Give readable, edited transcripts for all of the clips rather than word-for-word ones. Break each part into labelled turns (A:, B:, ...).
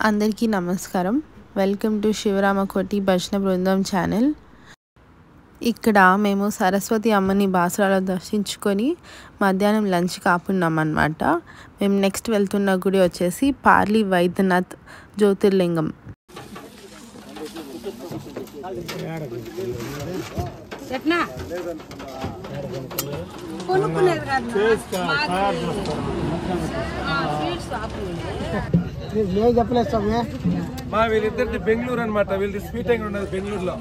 A: అందరికీ నమస్కారం. Welcome to శివరామకోటి భజన బృందం ఛానల్. ఇక్కడ మేము సరస్వతి అమ్మని బాసరాలో దర్శించుకొని మధ్యాహ్నం లంచ్ కాపున్నాం అన్నమాట. మేము నెక్స్ట్ వెళ్తున్న గుడి వచ్చేసి పార్లీ వైద్యనాథ్ జ్యోతిర్లింగం.
B: వీళ్ళిద్దరిది బెంగళూరు అనమాట. వీళ్ళది స్వీట్ అంగడి ఉన్నది బెంగళూరులో.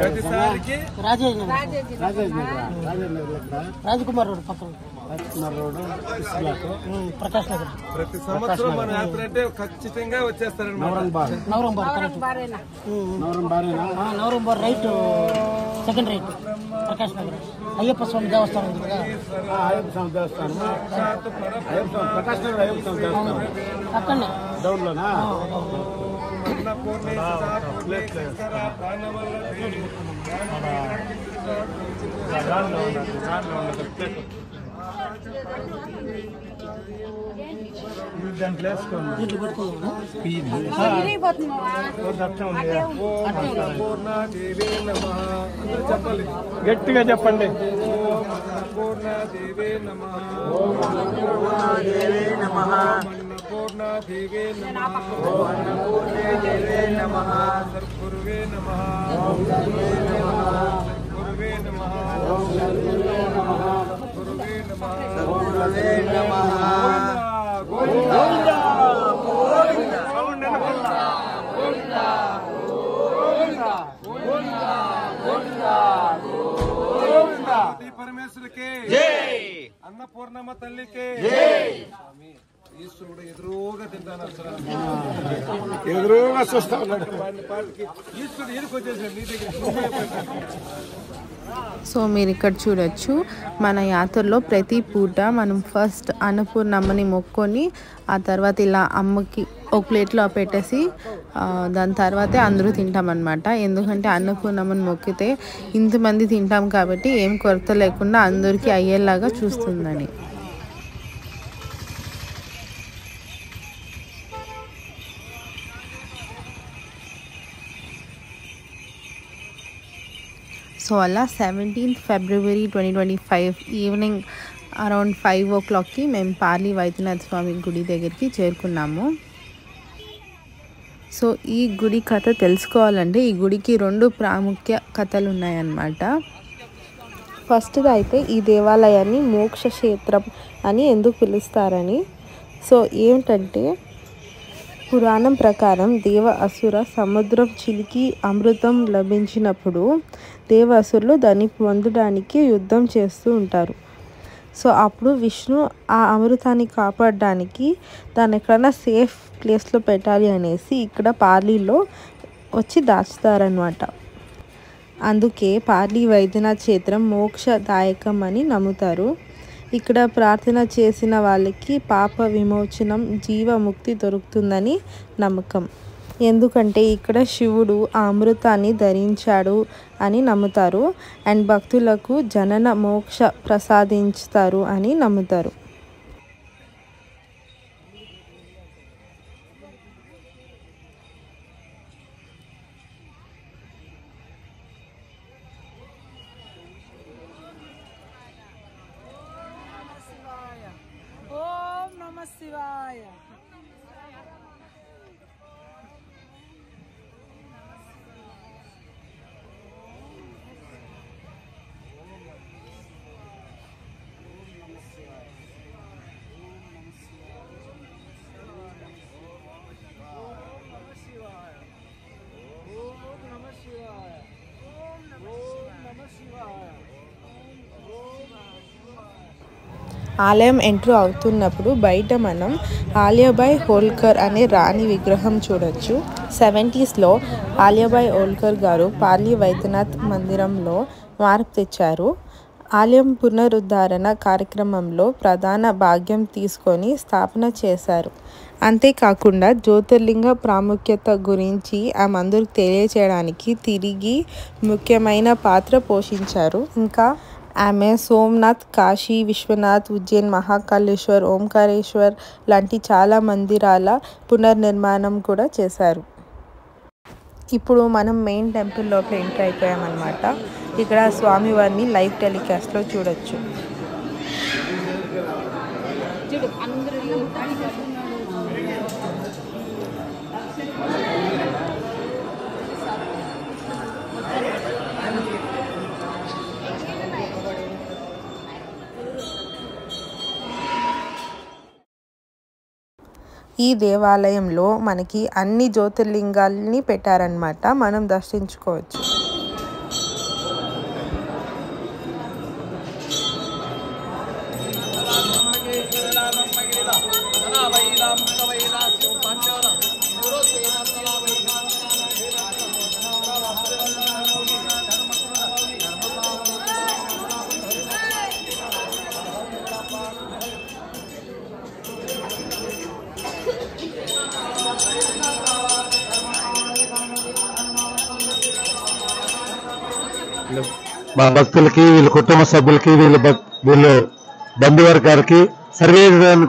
B: ప్రతిసారికి
C: రాజకుమార్ రోడ్ పక్కన ప్రకాష్ నగర్.
B: ప్రతి సంవత్సరం మన యాత్ర అంటే ఖచ్చితంగా వచ్చేస్తారనమాట.
C: నవరంబార్ right, second right, Prakash Nagar. Ayyappa Swamy దేవస్థానం ఉంది కదా,
B: అయ్యప్ప స్వామి దేవస్థానం ప్రకాష్ నగర్ అయ్యప్ప స్వామి దేవస్థానం
C: అక్కడనే
B: డౌన్ లోనా. గట్టిగా చెప్పండి. పూర్ణాదేవే నమః, పూర్ణాదేవే నమః, పూర్ణాదేవే నమః, పూర్ణాదేవే నమః, సద్గురువే నమః, గురువే నమః, గురువే నమః, గురువే నమః, గురువే నమః. గోవిందా గోవిందా గోవిందా గోవిందా గోవిందా గోవిందా గోవిందా గోవిందా. పరమేశ్వరుకే జై, అన్నపూర్ణమ్మ తల్లికే జై. ఈశ్వరుడు ఎదురుగా తింటాను, ఎదురుగా చూస్తా ఉన్నాడు. ఈశ్వరుడు ఎదురుకొచ్చేసాడు నీ దగ్గర.
A: సో మీరు ఇక్కడ చూడొచ్చు, మన యాత్రలో ప్రతి పూట మనం ఫస్ట్ అన్నపూర్ణమ్మని మొక్కొని ఆ తర్వాత ఇలా అమ్మకి ఒక ప్లేట్లో పెట్టేసి దాని తర్వాతే అందరూ తింటామన్నమాట. ఎందుకంటే అన్నపూర్ణమ్మని మొక్కితే ఇంతమంది తింటాం కాబట్టి ఏం కొరత లేకుండా అందరికీ అయ్యేలాగా చూస్తుందని. సో అలా 17th February 2025 ఈవినింగ్ అరౌండ్ 5 o'clockకి మేము పార్లీ వైద్యనాథ స్వామి గుడి దగ్గరికి చేరుకున్నాము. సో ఈ గుడి కథ తెలుసుకోవాలంటే ఈ గుడికి 2 ప్రాముఖ్య కథలు ఉన్నాయన్నమాట. ఫస్ట్ది అయితే ఈ దేవాలయాన్ని మోక్ష క్షేత్రం అని ఎందుకు పిలుస్తారని. సో ఏమిటంటే పురాణం ప్రకారం దేవ అసుర సముద్రం చిలికి అమృతం లభించినప్పుడు దేవ అసురులు దాన్ని పొందడానికి యుద్ధం చేస్తూ ఉంటారు. సో అప్పుడు విష్ణు ఆ అమృతాన్ని కాపాడడానికి దాన్ని ఎక్కడైనా సేఫ్ ప్లేస్లో పెట్టాలి అనేసి ఇక్కడ పార్లీలో వచ్చి దాచుతారనమాట. అందుకే పార్లీ వైద్యనాథ్ క్షేత్రం మోక్షదాయకం అని నమ్ముతారు. ఇక్కడ ప్రార్థన చేసిన వాళ్ళకి పాప విమోచనం, జీవముక్తి దొరుకుతుందని నమ్మకం. ఎందుకంటే ఇక్కడ శివుడు ఆ అమృతాన్ని ధరించాడు అని నమ్ముతారు. అండ్ భక్తులకు జనన మోక్ష ప్రసాదించుతారు అని నమ్ముతారు.
C: ఓం నమ శివాయ.
A: ఆలయం ఎంట్రీ అవుతున్నప్పుడు బయట మనం ఆలియాబాయి హోల్కర్ అనే రాణి విగ్రహం చూడొచ్చు. 70sలో ఆలియాబాయి హోల్కర్ గారు పార్లీ వైద్యనాథ్ మందిరంలో మార్పు తెచ్చారు. ఆలయం పునరుద్ధరణ కార్యక్రమంలో ప్రధాన భాగ్యం తీసుకొని స్థాపన చేశారు. అంతేకాకుండా జ్యోతిర్లింగ ప్రాముఖ్యత గురించి ఆ మందిరికి తెలియచేయడానికి తిరిగి ముఖ్యమైన పాత్ర పోషించారు. ఇంకా ఆమె సోమనాథ్, కాశీ విశ్వనాథ్, ఉజ్జయిన్ మహాకాళేశ్వర్, ఓంకారేశ్వర్ లాంటి చాలా మందిరాల పునర్నిర్మాణం కూడా చేశారు. ఇప్పుడు మనం మెయిన్ టెంపుల్ లోపల ఎంటర్ అయిపోయామన్నమాట. ఇక్కడ స్వామివారిని లైవ్ టెలికాస్ట్లో చూడొచ్చు. ఈ దేవాలయంలో మనకి అన్ని జ్యోతిర్లింగాల్ని పెట్టారనమాట, మనం దర్శించుకోవచ్చు.
D: మా భక్తులకి, వీళ్ళ కుటుంబ సభ్యులకి, వీళ్ళు బంధువర్గాలకి సర్వే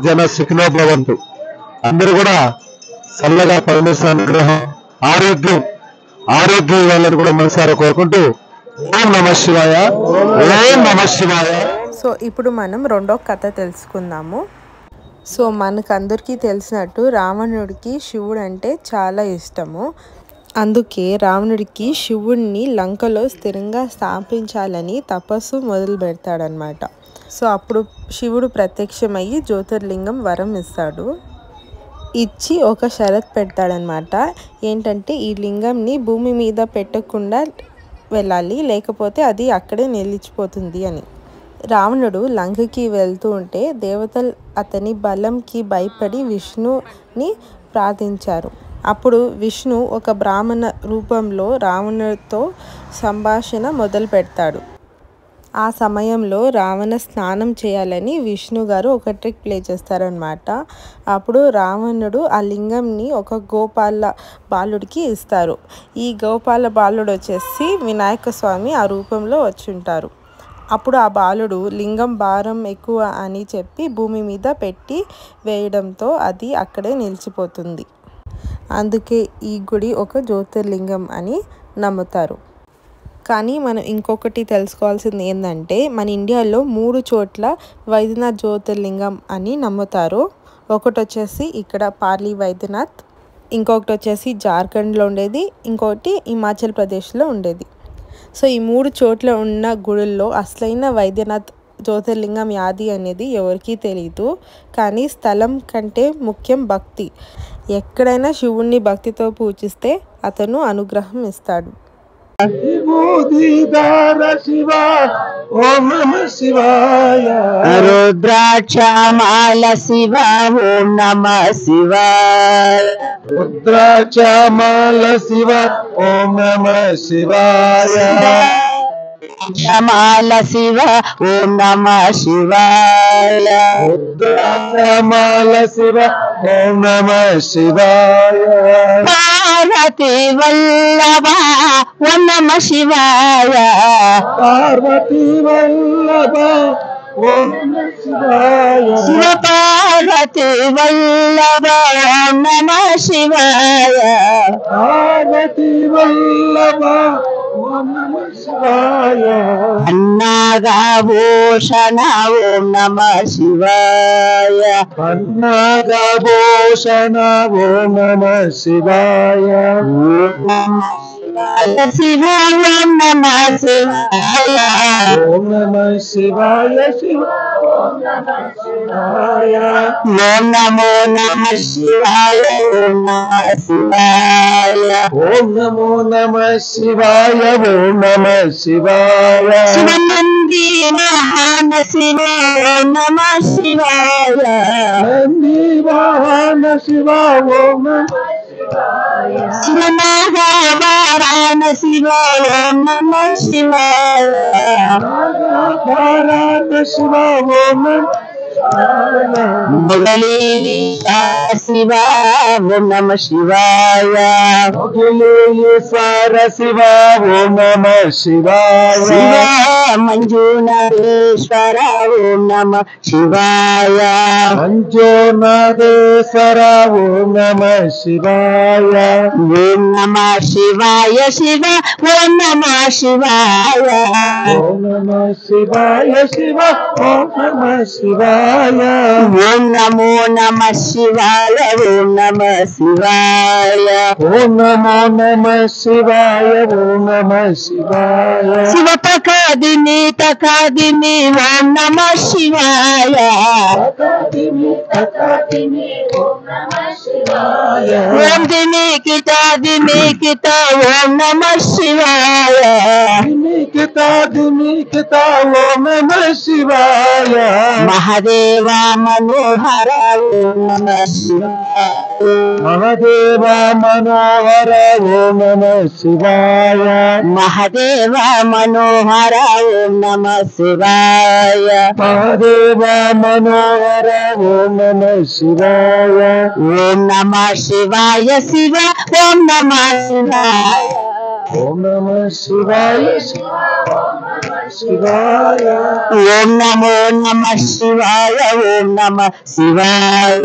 D: జన సుఖినో భవంతు. అందరూ కూడా చల్లగా పరమేశ్వర అనుగ్రహం, ఆరోగ్యం ఇవ్వాలని కూడా మనసారా కోరుకుంటూ ఓం నమ శివాయ, ఓం నమ శివాయ.
A: సో ఇప్పుడు మనం రెండో కథ తెలుసుకుందాము. సో మనకందరికీ తెలిసినట్టు రావణుడికి శివుడు అంటే చాలా ఇష్టము. అందుకే రావణుడికి శివుడిని లంకలో స్థిరంగా స్థాపించాలని తపస్సు మొదలు పెడతాడనమాట. సో అప్పుడు శివుడు ప్రత్యక్షమయ్యి జ్యోతిర్లింగం వరం ఇచ్చి ఒక షరత్ పెడతాడనమాట. ఏంటంటే ఈ లింగంని భూమి మీద పెట్టకుండా వెళ్ళాలి, లేకపోతే అది అక్కడే నిలిచిపోతుంది అని. రావణుడు లంకకి వెళ్తూ ఉంటే దేవతలు అతని బలంకి భయపడి విష్ణుని ప్రార్థించారు. అప్పుడు విష్ణు ఒక బ్రాహ్మణ రూపంలో రావణుడితో సంభాషణ మొదలు పెడతాడు. ఆ సమయంలో రావణ స్నానం చేయాలని విష్ణు గారు ఒక ట్రిక్ ప్లే చేస్తారనమాట. అప్పుడు రావణుడు ఆ లింగంని ఒక గోపాల బాలుడికి ఇస్తారు. ఈ గోపాల బాలుడు వచ్చేసి వినాయక స్వామి ఆ రూపంలో వచ్చి ఉంటారు. అప్పుడు ఆ బాలుడు లింగం భారం ఎక్కువ అని చెప్పి భూమి మీద పెట్టి వేయడంతో అది అక్కడే నిలిచిపోతుంది. అందుకే ఈ గుడి ఒక జ్యోతిర్లింగం అని నమ్ముతారు. కానీ మనం ఇంకొకటి తెలుసుకోవాల్సింది ఏంటంటే మన ఇండియాలో 3 చోట్ల వైద్యనాథ్ జ్యోతిర్లింగం అని నమ్ముతారు. ఒకటి వచ్చేసి ఇక్కడ పార్లీ వైద్యనాథ్, ఇంకొకటి వచ్చేసి జార్ఖండ్లో ఉండేది, ఇంకొకటి హిమాచల్ ప్రదేశ్లో ఉండేది. సో ఈ 3 చోట్ల ఉన్న గుడుల్లో అసలైన వైద్యనాథ్ జ్యోతిర్లింగం యాది అనేది ఎవరికీ తెలియదు. కానీ స్థలం కంటే ముఖ్యం భక్తి. ఎక్కడైనా శివుణ్ణి భక్తితో పూజిస్తే అతను అనుగ్రహం ఇస్తాడు.
D: ఓం నమ శివాయ.
E: రుద్రాక్షమాల శివ ఓం నమ శివాయ.
D: రుద్రాక్షమాల శివ ఓం నమ శివాయ.
E: మాల శివ ఓం నమ శివాయ.
D: రుద్రాక్షమాల శివ ఓం నమ శివాయ.
E: పార్వతీ వల్లభ ఓం నమ శివాయ.
D: పార్వతీ వల్లభ ఓం నమ శివాయ.
E: శివ పార్వతీ వల్లభ ఓం నమ శివాయ.
D: పార్వతీ వల్లభ ఓం నమ శివాయ.
E: అన్నాగభూషణ ఓం నమ శివాయ.
D: పన్నాగభూషణ ఓం నమ శివాయ.
E: శివ ఓం నమ శివాయ.
D: ఓం నమ శివాయ. శివ ఓం నమ శివాయ.
E: ఓం నమో నమ శివాయ. ఓం నమ శివాయ.
D: ఓం నమో నమ శివాయ. ఓం నమ శివాయ.
E: శివనంది మహాన శివ ఓం నమ శివాయ.
D: నంది వాహన శివ ఓం నమ
E: శివనాగవారాన శివ ఓం నమ శివాయ.
D: శివాయ. శివ ఓం నమ
E: మురళీ శివ ఓం నమ శివాయ
D: సార శివ ఓం నమ శివాయ
E: శివ మంజునాథేశ్వర ఓం నమ శివాయ
D: మంజునాథేశ్వర ఓం నమ శివాయ
E: ఓం నమ శివాయ శివ ఓం నమ శివాయ
D: ఓం నమ శివాయ శివ ఓం నమ శివాయ
E: ఓం నమో నమ శివాయ ఓం నమ శివాయ
D: ఓం నమో నమ శివాయ ఓం నమ శివాయ
E: శివ తకాదిని తకాదిని ఓం నమ శివాయ ఓం దిని కిత ఓం నమ శివాయ
D: దినికిత ఓం నమ శివాయ
E: మహాదేవ మనోహర ఓం నమ శివాయ
D: మహాదేవ మనోహర ఓం నమ శివాయ
E: మహాదేవ మనోహర ఓం నమ శివాయ
D: మహాదేవ మనోహర ఓం నమ శివాయ
E: ఓం నమ శివాయ శివ ఓం నమ శివాయ
D: ఓం నమ శివాయ శివాయ
E: ఓం నమో నమ శివాయ ఓం నమ శివాయ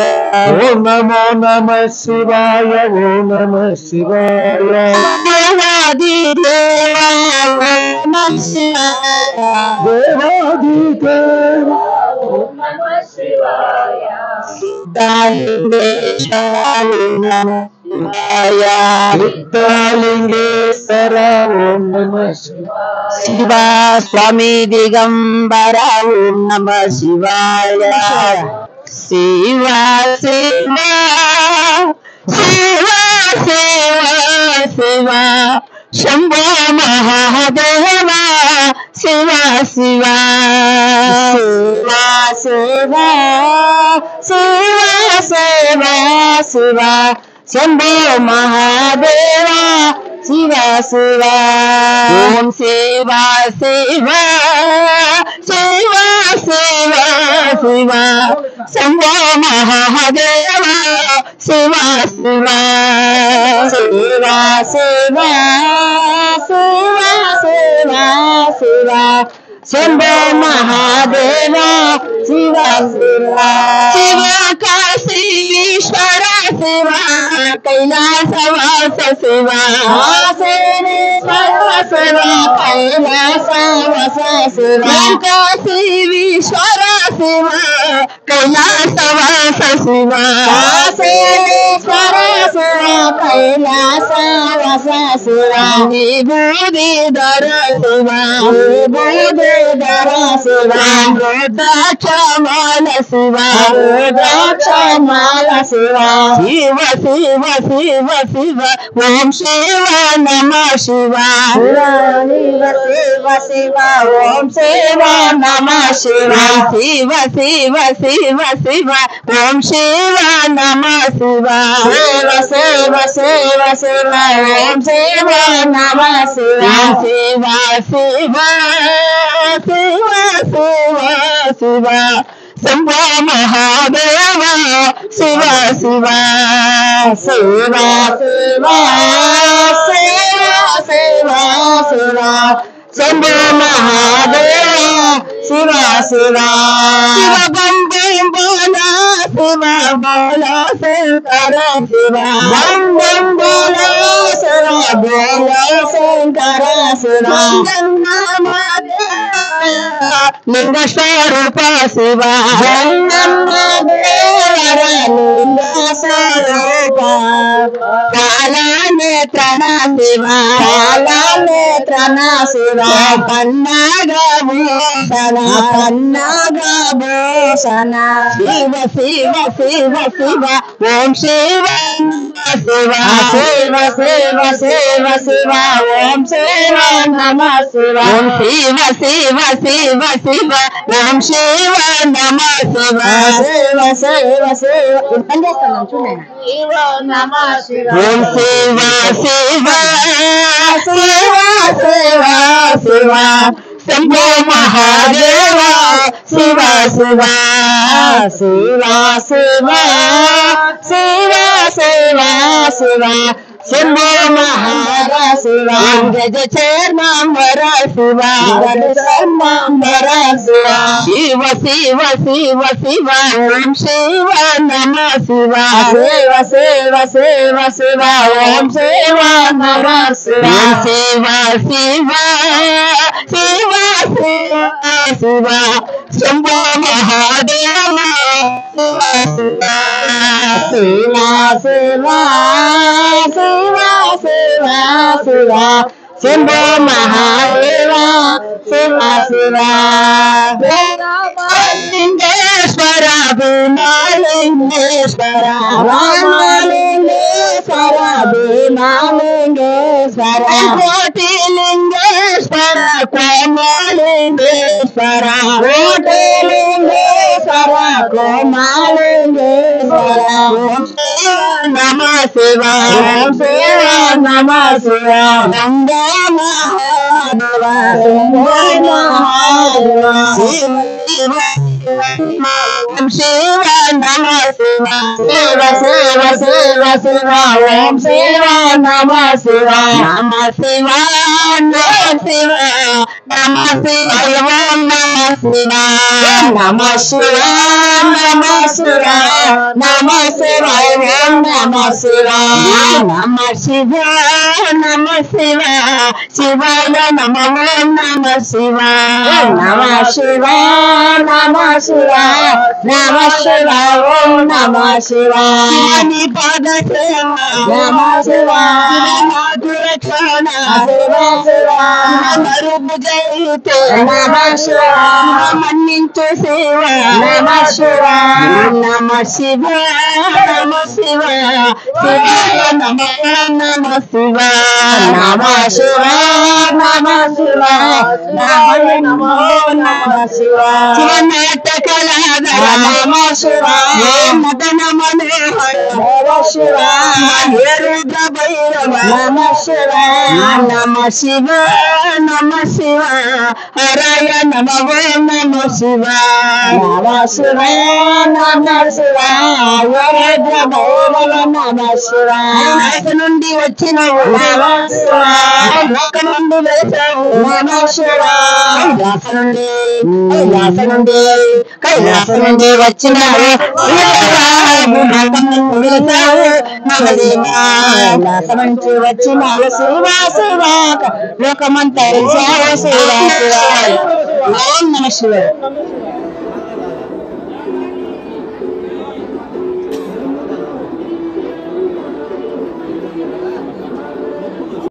D: ఓం నమో నమ శివాయ ఓం నమ శివాయ
E: దేవాది దేవా ఓం నమ శివాయ
D: దేవాది దేవ
E: సిద్ధాలింగేశ్వర ఓం నమ శివాయ
D: సిద్ధాలింగేశ్వర ఓం నమ శివాయ
E: శివ స్వామి దిగంబర ఓం నమ శివాయ శివ శివ శివ శివ శివ శంభో మహాదేవ శివ శివ శివ శివ శివ శివ శంభో మహాదేవ శివ శివ ఓం శివ శివ శివ శివ శివ శంభో మహాదేవ శివ శివ శివ శివ శివ శివ శివ శంభో మహాదేవ శివ శివ శివ కాశీశ్వర శివ కైలాసవాస శివ శివ కైలాసవాస శివ కాశీశ్వర శివ కైలాసవాస శివ శివ కైలాసవాస శివ విభూతిధర శివ విభూతిధర శివ రుద్రాక్షమాల శివ రుద్రాక్షమాల శివ శివ శివ శివ శివ ఓం శివ నమ శివ శివ శివ ఓం శివ నమ శివ శివ శివ శివ శివ ఓం శివ నమ శివ శివ శివ శివ శివ ఓం శివ నమ శివ శివ శివ శివ శివ శివ శంభో మహాదేవ శివ శివ శివ శివ శివ శివ శివ శంభో మహాదేవ శివ శివ శివ బం బం బోలా శివ బోలా శంకర శివ బం బం బోలా శివ బోలా శంకర శివ లింగ స్వరూప శివ లింగ స్వరూప కాళనేత్రణ శివ కాళనేత్రణ శివ పన్నాగభూషణ పన్నాగభూషణ శివ శివ శివ శివ ఓం శివ శివ శివ శివ శివ శివ ఓం శివ నమ శివ ఓం శివ శివ శివ శివ ఓం శివ నమ శివ శివ శివ శివ పని చేస్తాను చూడండి శివ నమ శివ ఓం శివ శివ శివ శివ శివ శంభో మహాదేవ శివ శివ శివ శివ శివ శివ శివ శంభో మహార శివ గజ చర్మాంబర శివ గజ చర్మాంబర శివ శివ శివ శివ శివ ఓం శివ నమ శివ శివ శివ శివ శివ ఓం శివ నమ శివ శివ శివ శివ శివ శివ శంభో మహాదేవ శివ శివ శివ శివ శివ శివ శంభో మహాదేవ శివ శివ లింగేశ్వర భీమలింగేశ్వర రామలింగేశ్వర భీమలింగేశ్వర కోటి లింగేశ్వర కోమలింగేశ్వర కోటి లింగేశ్వర కోమలింగేశ్వర నమ శివ శివ నమ శివ గంగా మహాదేవ మహాదేవ శివ శివ నమ శివ శివ శివ శివ శివ ఓం శివ నమ శివ నమ శివ నమ శివ నమ శివ ఓం నమ శివ నమ శివ నమ శివ నమ శివ ఓం నమ శివ నమ శివ నమ శివ శివాయ నమ ఓం నమ శివ నమ శివ నమ శివ నమ శివ ఓం నమ శివ శివాని పాద సేవ నమ శివ శివనాథురక్షణ శివ శివ మరుభుజైతే నమ శివ మన్నించు శివ నమ శివ నమ శివ నమ శివ శివాయ నమ నమ శివ నమ శివ నమ శివ నమ నమ శివ శివనాటకలాధర నమ శివ మదన మనోహర నమ శివ రుద్ర భైరవ నమ శివ నమ శివ నమ శివ హరయ నమ నమ శివ నమ శివ నమ శివ రుద్ర భైరవ నమ శివ నుండి వచ్చిన నమ శివ నుండి వేసావు నమ శివ కైలాస నుండి వచ్చిన కైలాస నుంచి వచ్చిన శివ శివ లోకమంతా శివ శివ ఓం నమ శివ